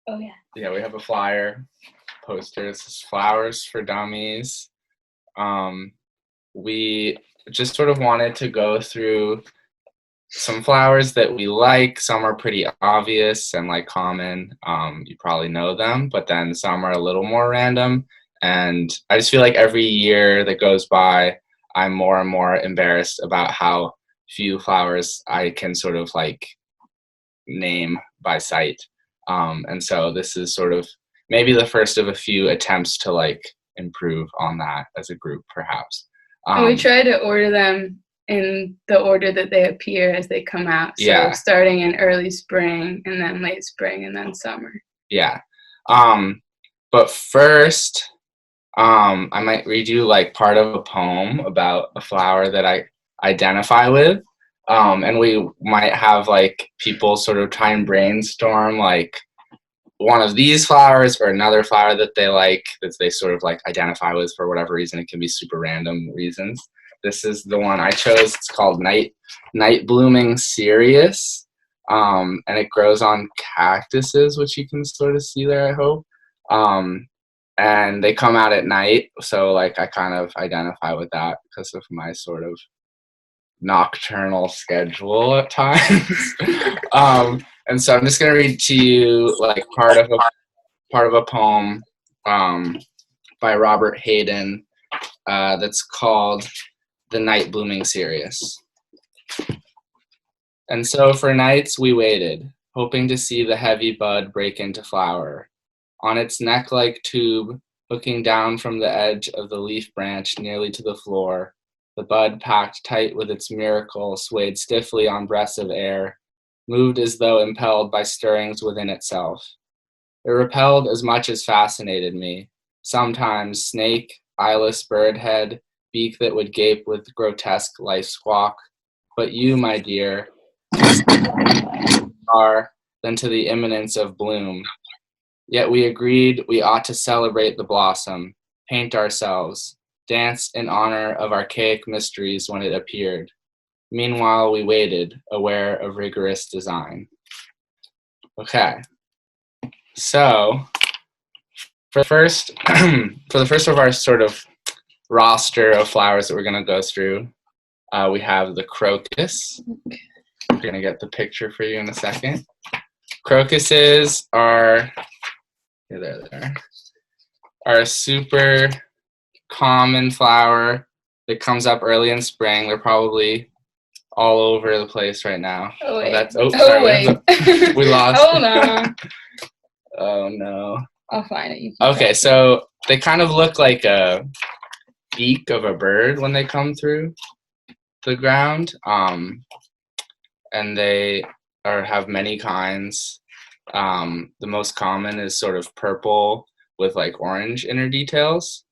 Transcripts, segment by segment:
Oh, yeah. Yeah, we have a flyer poster. This is Flowers for Dummies. We just sort of wanted to go through some flowers that we like. Some are pretty obvious and like common. You probably know them, but then some are a little more random. And I just feel like every year that goes by, I'm more and more embarrassed about how few flowers I can sort of like name by sight. And so this is sort of maybe the first of a few attempts to like improve on that as a group, perhaps. And we try to order them in the order that they appear as they come out. So Yeah. starting in early spring and then late spring and then summer. Yeah. But first, I might read you like part of a poem about a flower that I identify with. And we might have like people sort of try and brainstorm like one of these flowers or another flower that they like, that they sort of like identify with for whatever reason. It can be super random reasons. This is the one I chose. It's called Night Blooming Cereus. And it grows on cactuses, which you can sort of see there, I hope. And they come out at night, so like I kind of identify with that because of my sort of nocturnal schedule at times. And so I'm just gonna read to you like part of a poem by Robert Hayden that's called The Night Blooming Cereus. And so for nights we waited, hoping to see the heavy bud break into flower. On its neck-like tube, hooking down from the edge of the leaf branch nearly to the floor, the bud, packed tight with its miracle, swayed stiffly on breaths of air, moved as though impelled by stirrings within itself. It repelled as much as fascinated me. Sometimes snake, eyeless bird head, beak that would gape with grotesque life squawk. But you, my dear, are than to the imminence of bloom. Yet we agreed we ought to celebrate the blossom, paint ourselves, dance in honor of archaic mysteries when it appeared. Meanwhile, we waited, aware of rigorous design. Okay, so for the first of our sort of roster of flowers that we're going to go through, we have the crocus. I'm going to get the picture for you in a second. Crocuses are... Here they are a super common flower that comes up early in spring. They're probably all over the place right now. Oh, wait. Sorry. We lost. Hold on. Oh, no. I'll find it. Okay, so they kind of look like a beak of a bird when they come through the ground. And they have many kinds. The most common is sort of purple with like orange inner details.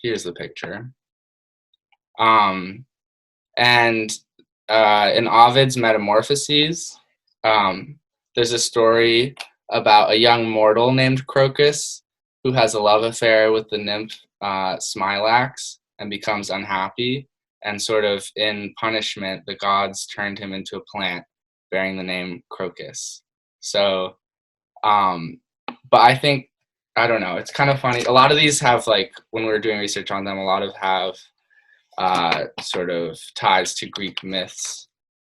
Here's the picture. And in Ovid's Metamorphoses, there's a story about a young mortal named Crocus who has a love affair with the nymph Smilax and becomes unhappy. And sort of in punishment, the gods turned him into a plant bearing the name crocus. So, but I think, I don't know, it's kind of funny. A lot of these have like, when we were doing research on them, a lot of have sort of ties to Greek myths,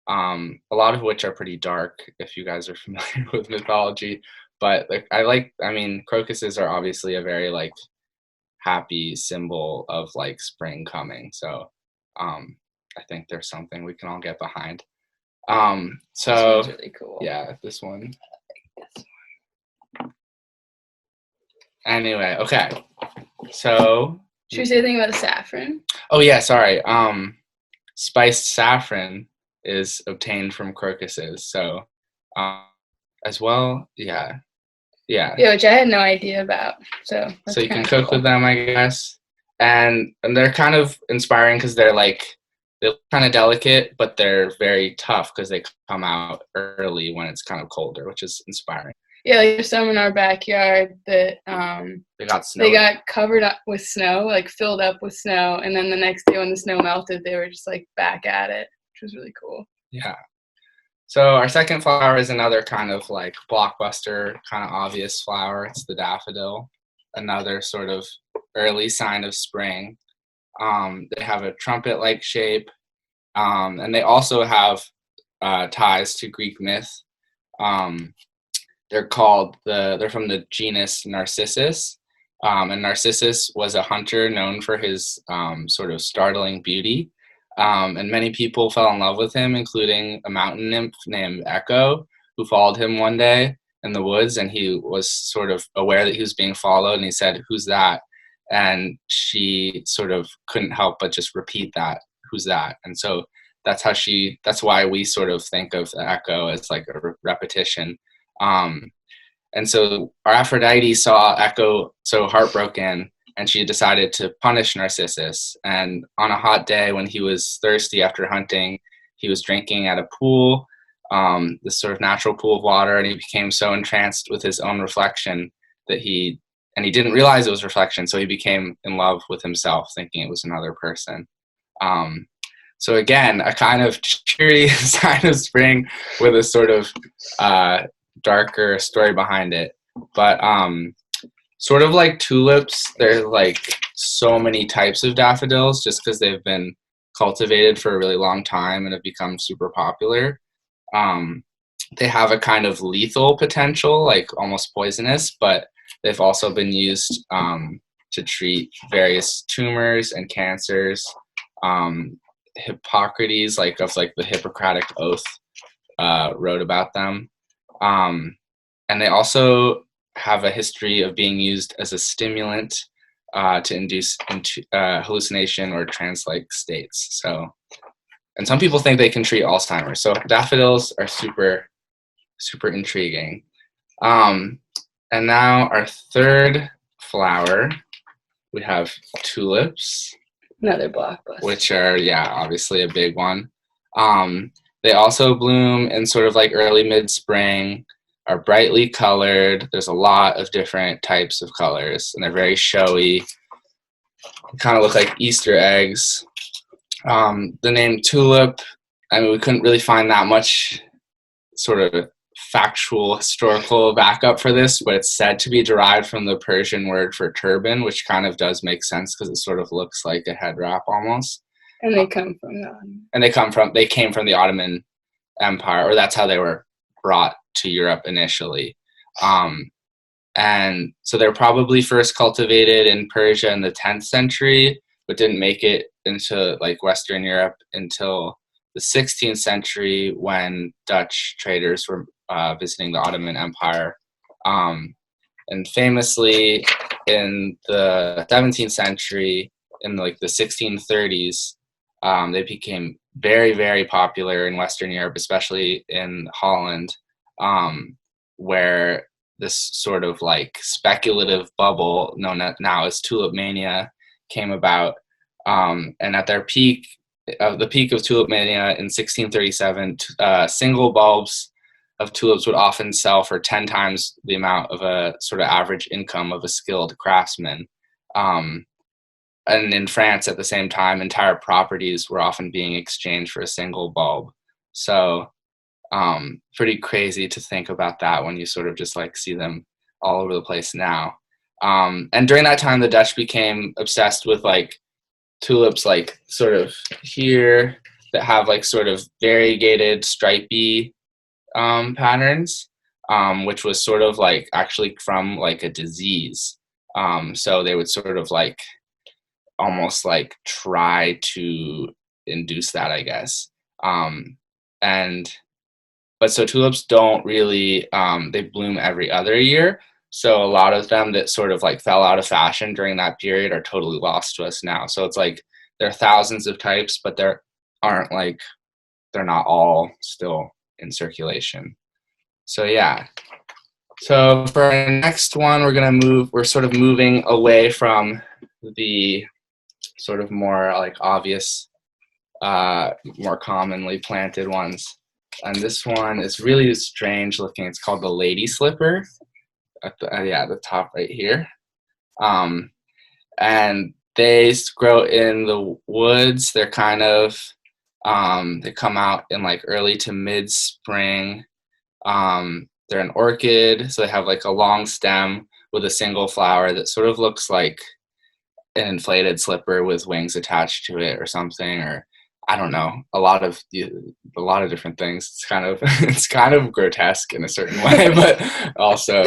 a lot of which are pretty dark if you guys are familiar with mythology. But like, I mean, crocuses are obviously a very like happy symbol of like spring coming. So I think there's something we can all get behind. So this one's really cool. Yeah, this one. I like this one. Anyway, okay. So should we say anything about the saffron? Oh yeah, sorry. Spiced saffron is obtained from crocuses. So as well, yeah. Yeah, which I had no idea about. So you can cook with them, I guess. And they're kind of inspiring because they're kind of delicate, but they're very tough because they come out early when it's kind of colder, which is inspiring. Yeah, like there's some in our backyard that they got covered up with snow, like filled up with snow, and then the next day when the snow melted, they were just like back at it, which was really cool. Yeah. So our second flower is another kind of like blockbuster, kind of obvious flower. It's the daffodil, another sort of early sign of spring. They have a trumpet-like shape, and they also have ties to Greek myth. They're from the genus Narcissus, and Narcissus was a hunter known for his sort of startling beauty. And many people fell in love with him, including a mountain nymph named Echo, who followed him one day in the woods, and he was sort of aware that he was being followed, and he said, "Who's that?" And she sort of couldn't help but just repeat that, "Who's that?" And so that's why we sort of think of the echo as like a repetition. And so our Aphrodite saw Echo so heartbroken, and she decided to punish Narcissus. And on a hot day when he was thirsty after hunting, he was drinking at a pool, this sort of natural pool of water, and he became so entranced with his own reflection that he didn't realize it was reflection, so he became in love with himself, thinking it was another person. So again, a kind of cheery sign of spring with a sort of darker story behind it. But sort of like tulips, there's like so many types of daffodils just because they've been cultivated for a really long time and have become super popular. They have a kind of lethal potential, like almost poisonous, but they've also been used to treat various tumors and cancers. Hippocrates, of the Hippocratic Oath, wrote about them. And they also have a history of being used as a stimulant to induce hallucination or trance-like states. So, and some people think they can treat Alzheimer's. So daffodils are super, super intriguing. And now our third flower, we have tulips. Another blockbuster. Which are, obviously a big one. They also bloom in sort of like early mid-spring, are brightly colored. There's a lot of different types of colors, and they're very showy. Kind of look like Easter eggs. The name tulip, we couldn't really find that much sort of factual historical backup for this, but it's said to be derived from the Persian word for turban, which kind of does make sense because it sort of looks like a head wrap almost. And they come from the they came from the Ottoman Empire, or that's how they were brought to Europe initially. And so they're probably first cultivated in Persia in the 10th century, but didn't make it into like Western Europe until the 16th century when Dutch traders were visiting the Ottoman Empire. And famously in the 17th century, in like the 1630s, they became very, very popular in Western Europe, especially in Holland, where this sort of like speculative bubble known now as tulip mania came about. And at their peak, the peak of tulip mania in 1637, single bulbs of tulips would often sell for 10 times the amount of a sort of average income of a skilled craftsman. And in France at the same time, entire properties were often being exchanged for a single bulb. So pretty crazy to think about that when you sort of just like see them all over the place now. And during that time, the Dutch became obsessed with like tulips like sort of here that have like sort of variegated stripy patterns, which was sort of like actually from like a disease. So they would sort of like almost like try to induce that, I guess. But so tulips don't really, they bloom every other year. So a lot of them that sort of like fell out of fashion during that period are totally lost to us now. So it's like there are thousands of types, but they're not all still in circulation. So yeah. So for our next one, we're sort of moving away from the sort of more like obvious, more commonly planted ones. And this one is really strange looking. It's called the lady slipper at the top right here. And they grow in the woods. They're kind of They come out in like early to mid-spring. They're an orchid, so they have like a long stem with a single flower that sort of looks like an inflated slipper with wings attached to it or something, or I don't know, a lot of different things. It's kind of it's kind of grotesque in a certain way, but also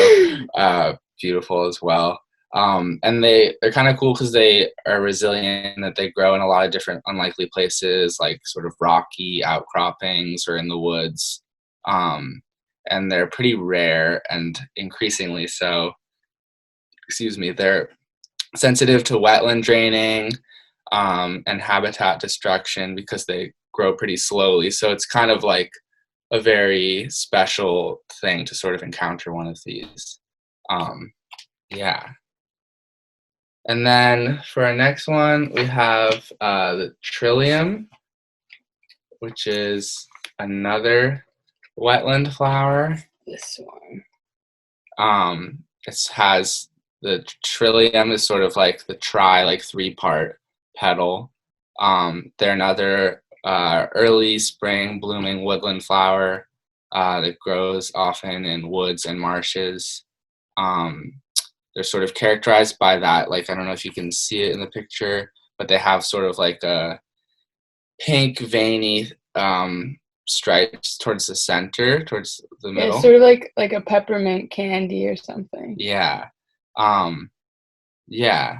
beautiful as well. And they're kind of cool because they are resilient, that they grow in a lot of different unlikely places, like sort of rocky outcroppings or in the woods. And they're pretty rare and increasingly so. Excuse me. They're sensitive to wetland draining and habitat destruction because they grow pretty slowly. So it's kind of like a very special thing to sort of encounter one of these. Yeah. And then for our next one, we have the Trillium, which is another wetland flower. This one. It has the Trillium is sort of like the like 3-part petal. They're another early spring blooming woodland flower that grows often in woods and marshes. They're sort of characterized by that, like, I don't know if you can see it in the picture, but they have sort of like a pink veiny stripes towards the center, towards the middle. Yeah, sort of like a peppermint candy or something. Yeah. Yeah.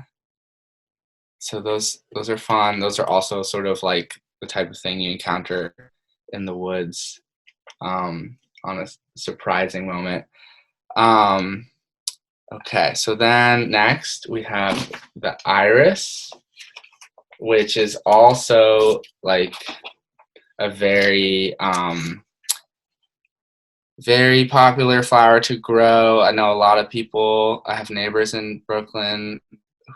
So those are fun. Those are also sort of like the type of thing you encounter in the woods on a surprising moment. Okay, so then next we have the iris, which is also like a very very popular flower to grow. I know a lot of people, I have neighbors in Brooklyn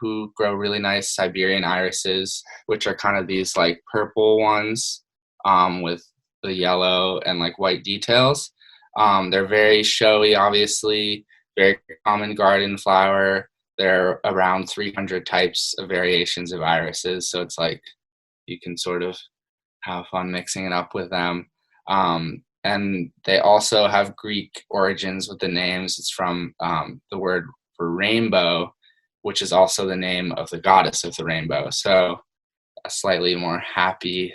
who grow really nice Siberian irises, which are kind of these like purple ones with the yellow and like white details. They're very showy, obviously, very common garden flower. There are around 300 types of variations of irises, so it's like you can sort of have fun mixing it up with them. And they also have Greek origins with the names. It's from the word for rainbow, which is also the name of the goddess of the rainbow. So a slightly more happy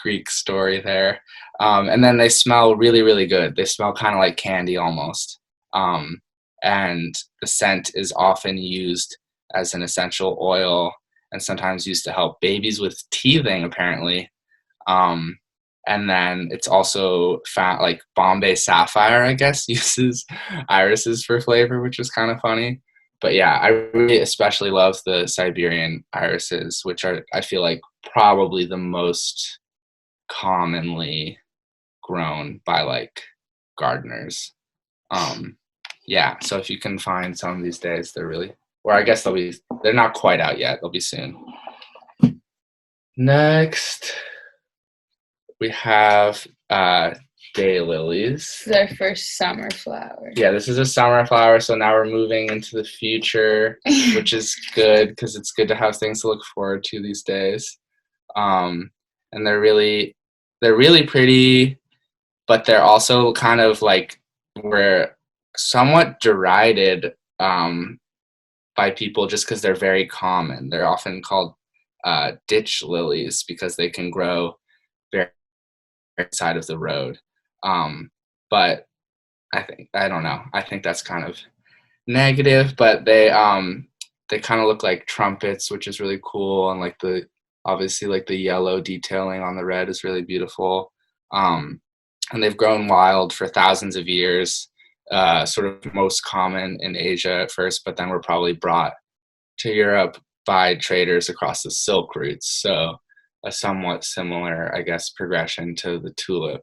Greek story there. And then they smell really, really good. They smell kind of like candy almost. And the scent is often used as an essential oil and sometimes used to help babies with teething, apparently. And then it's also found, like Bombay Sapphire, I guess, uses irises for flavor, which is kind of funny. But yeah, I really especially love the Siberian irises, which are, I feel like, probably the most commonly grown by like gardeners. Yeah, so if you can find some these days, they're really, or I guess they're not quite out yet. They'll be soon. Next, we have daylilies. This is our first summer flower. Yeah, this is a summer flower, so now we're moving into the future, which is good because it's good to have things to look forward to these days. And they're really pretty, but they're also kind of like, we're somewhat derided by people just because they're very common. They're often called ditch lilies because they can grow very side of the road. But I don't know. I think that's kind of negative, but they kind of look like trumpets, which is really cool, and like obviously like the yellow detailing on the red is really beautiful. And they've grown wild for thousands of years, sort of most common in Asia at first, but then were probably brought to Europe by traders across the Silk routes. So a somewhat similar, I guess, progression to the tulip.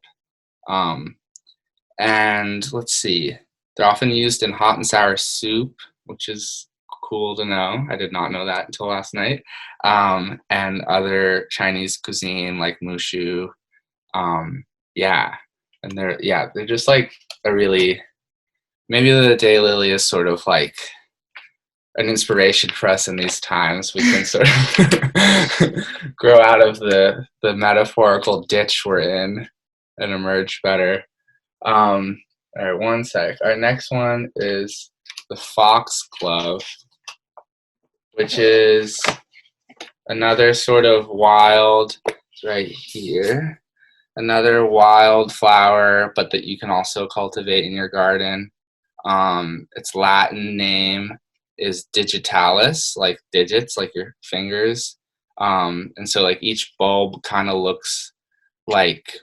And let's see, they're often used in hot and sour soup, which is cool to know. I did not know that until last night. And other Chinese cuisine like mushu. Yeah, and they're just like maybe the daylily is sort of like an inspiration for us in these times. We can sort of grow out of the metaphorical ditch we're in and emerge better. All right, one sec. Our next one is the foxglove, which is another sort of wild, right here, another wild flower, but that you can also cultivate in your garden. Its Latin name is digitalis, like digits, like your fingers. And so like each bulb kind of looks like,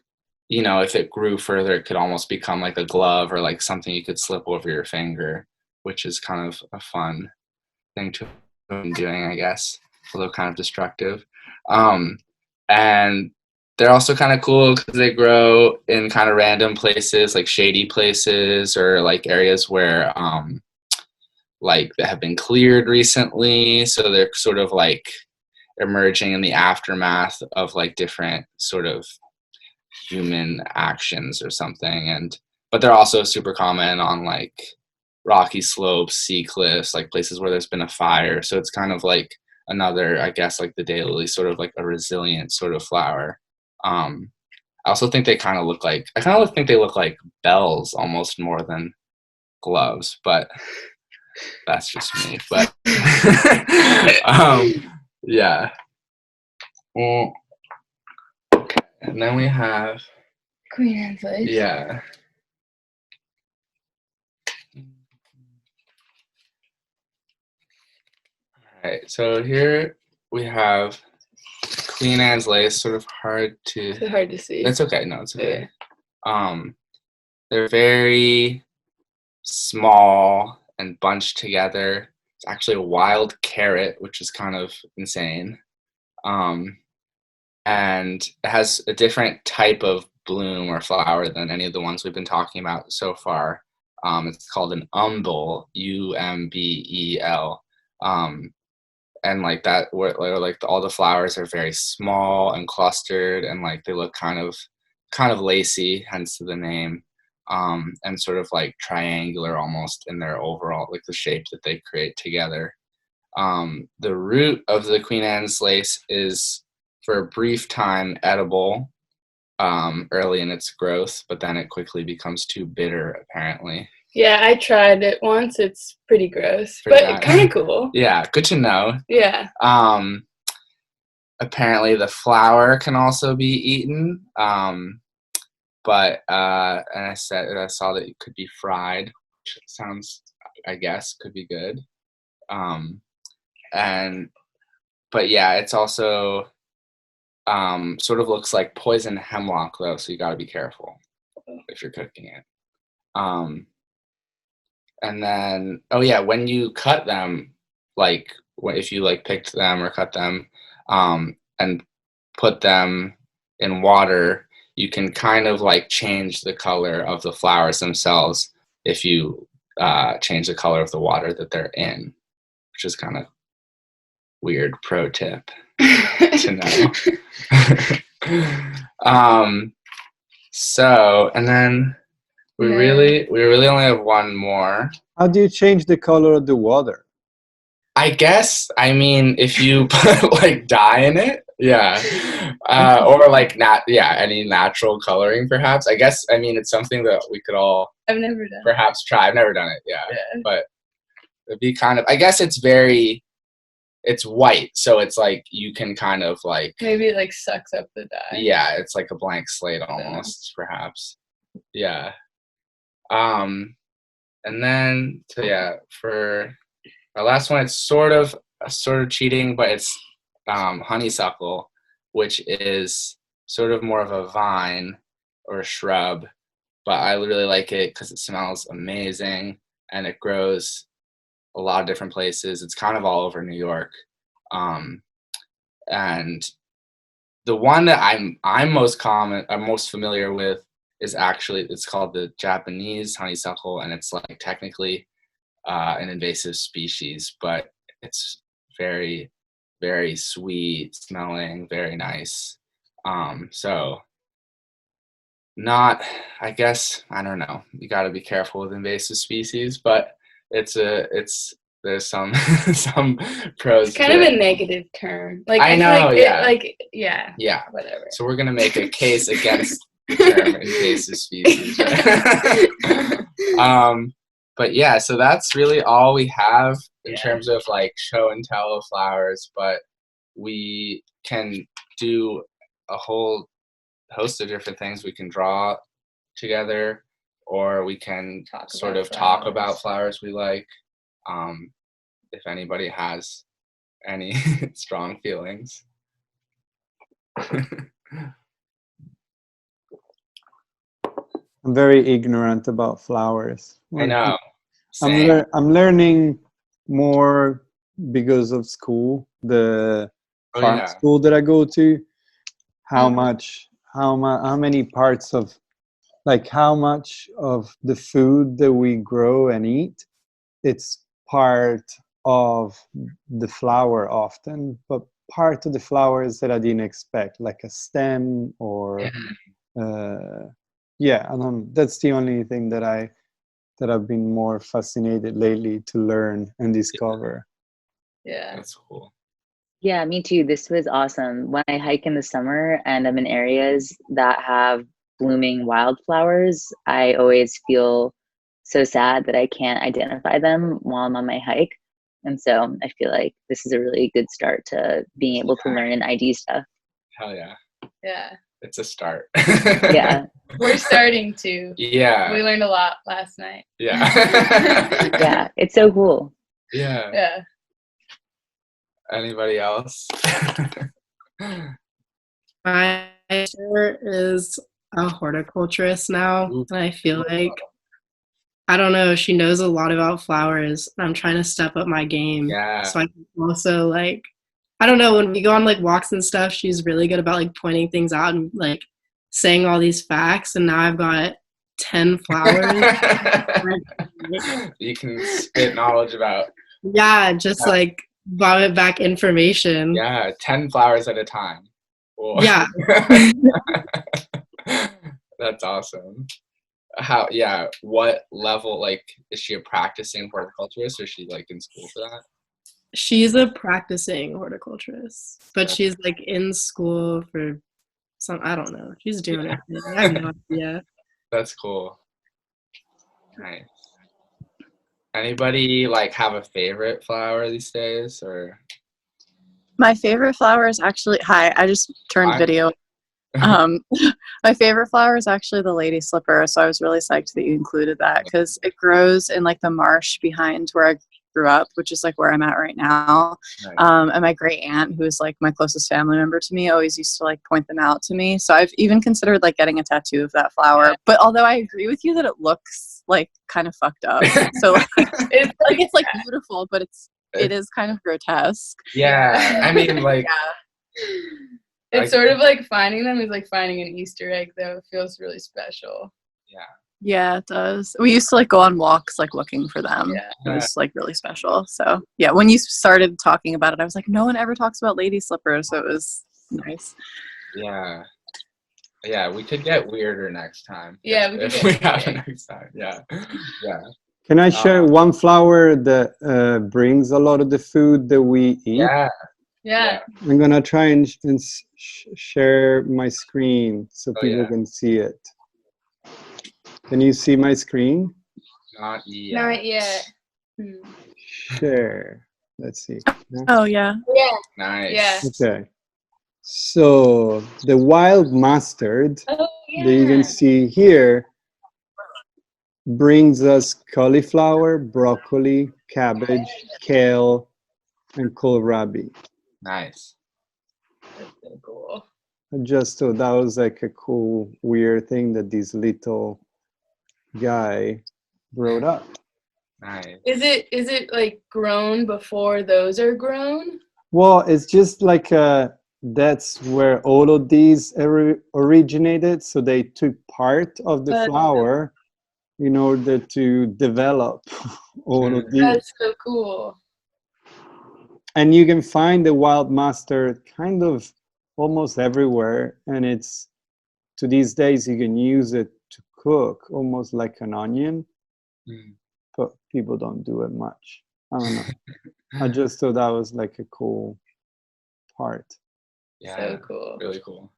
you know, if it grew further, it could almost become like a glove or like something you could slip over your finger, which is kind of a fun thing to be doing, I guess, although kind of destructive. And they're also kind of cool because they grow in kind of random places, like shady places or like areas where like that have been cleared recently. So they're sort of like emerging in the aftermath of like different sort of human actions or something. But they're also super common on like rocky slopes, sea cliffs, like places where there's been a fire. So it's kind of like another, I guess, like the daylily, sort of like a resilient sort of flower. I also think they kind of look like, I kind of think they look like bells almost more than gloves, but that's just me. But yeah. Well, okay. And then we have Queen Anne's lace. Yeah. All right. So here we have Queen Anne's lace. Sort of hard to. It's hard to see. It's okay. No, it's okay. They're very small and bunched together. It's actually a wild carrot, which is kind of insane. And it has a different type of bloom or flower than any of the ones we've been talking about so far. It's called an umbel, umbel. And like that, where like all the flowers are very small and clustered, and like they look kind of lacy, hence the name, and sort of like triangular almost in their overall, like the shape that they create together. The root of the Queen Anne's lace is for a brief time edible early in its growth, but then it quickly becomes too bitter, apparently. Yeah, I tried it once. It's pretty gross, but kind of cool. Yeah, good to know. Yeah. Apparently the flower can also be eaten, but and I saw that it could be fried, which sounds, I guess, could be good. But yeah, it's also sort of looks like poison hemlock though, so you got to be careful if you're cooking it. And then, oh yeah, when you cut them, like if you like picked them or cut them, and put them in water, you can kind of like change the color of the flowers themselves if you change the color of the water that they're in, which is kind of weird pro tip to know. So, and then we really only have one more. How do you change the color of the water? I guess, I mean, if you put like dye in it, yeah, or like any natural coloring, perhaps. I guess, I mean, it's something that we could all. I've never done. Perhaps try. I've never done it. Yeah, but it'd be kind of. I guess it's white, so it's like you can kind of like. Maybe it like sucks up the dye. Yeah, it's like a blank slate almost, perhaps. Yeah. And then for our last one, it's sort of cheating, but it's honeysuckle, which is sort of more of a vine or a shrub, but I really like it because it smells amazing and it grows a lot of different places. It's kind of all over New York, and the one that I'm most familiar with is actually, it's called the Japanese honeysuckle, and it's like technically an invasive species, but it's very, very sweet smelling, very nice. So not, I guess, I don't know, you got to be careful with invasive species, but it's there's some some pros. It's kind of a negative term. Like I know, like, yeah. Yeah, whatever. So we're gonna make a case against the term invasive species. Right? But yeah, so that's really all we have in terms of like show and tell of flowers. But we can do a whole host of different things. We can draw together, or we can talk about flowers we like. If anybody has any strong feelings. I'm very ignorant about flowers. I know. I'm learning more because of school, the farm school that I go to. How many parts of, like, how much of the food that we grow and eat, it's part of the flower often, but part of the flowers that I didn't expect, like a stem or that's the only thing that I've been more fascinated lately to learn and discover. Yeah, that's cool. Yeah, me too. This was awesome. When I hike in the summer and I'm in areas that have blooming wildflowers, I always feel so sad that I can't identify them while I'm on my hike. And so I feel like this is a really good start to being able to learn and ID stuff. Hell yeah. Yeah. It's a start. Yeah. We're starting to. Yeah. We learned a lot last night. Yeah. Yeah. It's so cool. Yeah. Yeah. Anybody else? My sister is a horticulturist now, and I feel like, I don't know, she knows a lot about flowers, and I'm trying to step up my game. Yeah. So I can also, like, I don't know, when we go on like walks and stuff, she's really good about like pointing things out and like saying all these facts, and now I've got 10 flowers. You can spit knowledge about. Yeah, just like vomit back information. Yeah, 10 flowers at a time. Cool. Yeah. That's awesome. What level, like, is she a practicing horticulturist, or is she like in school for that? She's a practicing horticulturist, but she's like in school for some, I don't know. She's doing it. I have no idea. That's cool. Nice. Anybody like have a favorite flower these days, or? My favorite flower is actually, hi, I just turned video. My favorite flower is actually the lady slipper, so I was really psyched that you included that because it grows in like the marsh behind where I grew up, which is like where I'm at right now. Nice. And my great aunt, who's like my closest family member to me, always used to like point them out to me. So I've even considered like getting a tattoo of that flower. But although I agree with you that it looks like kind of fucked up, so like, it's like beautiful, but it is kind of grotesque. Yeah, I mean, like, it's sort of like finding them is like finding an Easter egg, though. It feels really special. Yeah, it does. We used to like go on walks like looking for them. It was like really special. So yeah, when you started talking about it, I was like, no one ever talks about lady slippers, so it was nice. Yeah, we could get weirder next time. Yeah, if we have it next time. Yeah. Can I share one flower that brings a lot of the food that we eat? Yeah. I'm gonna try and share my screen so people can see it. Can you see my screen? Not yet. Not yet. Share. Let's see. Oh yeah. Yeah. Nice. Yeah. Okay. So the wild mustard that you can see here brings us cauliflower, broccoli, cabbage, kale, and kohlrabi. Nice. That's so cool. I just thought that was like a cool, weird thing that this little guy brought up. Nice. Is it like grown before those are grown? Well, it's just like that's where all of these originated. So they took part of the flower in order to develop all of these. That's so cool. And you can find the wild mustard kind of almost everywhere, and it's to these days you can use it to cook almost like an onion, but people don't do it much. I don't know. I just thought that was like a cool part. Yeah, so cool. Really cool.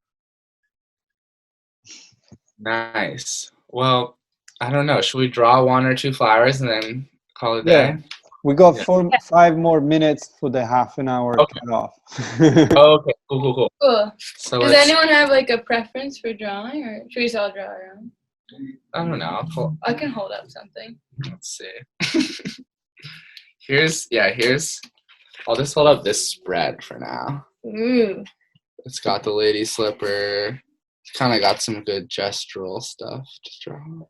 Nice. Well, I don't know. Should we draw 1 or 2 flowers and then call it a day? We got 5 more minutes for the half an hour cutoff. Okay, cool. Cool. So does anyone have like a preference for drawing, or should we just all draw our own? I don't know. I can hold up something. Let's see. Here's. I'll just hold up this spread for now. Ooh. It's got the lady slipper. Kind of got some good gestural stuff to draw.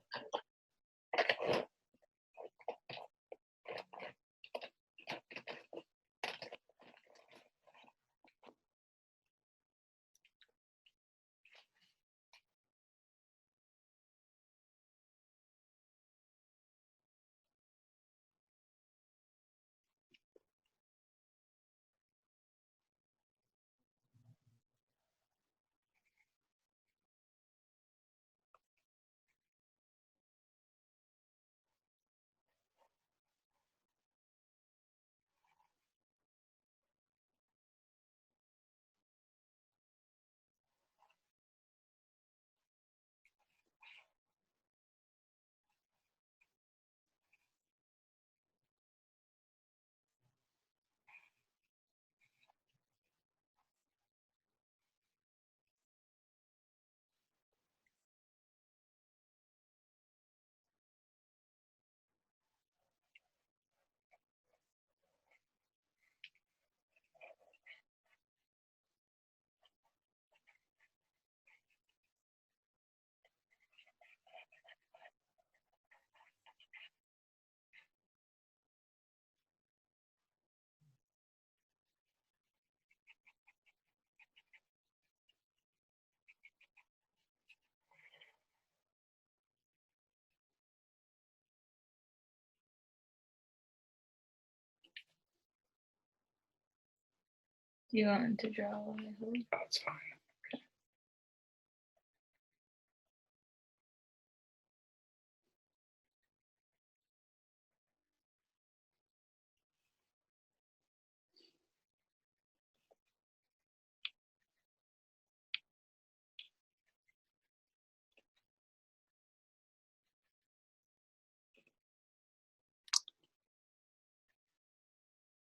Do you want to draw one? That's fine.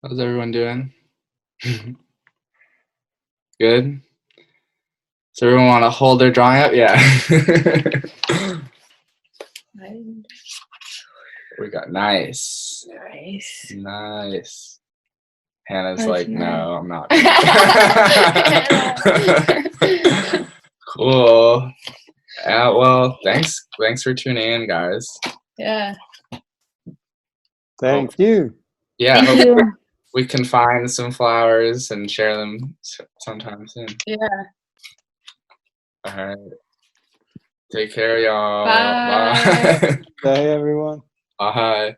How's everyone doing? Good? Does everyone want to hold their drawing up? Yeah. We got nice. Hannah's That's like, nice. no, I'm not. Cool. Yeah, well, thanks for tuning in, guys. Yeah. Thank you. Yeah, Thank you. we can find some flowers and share them sometime soon. Yeah. All right. Take care, y'all. Bye. Bye, everyone. Bye.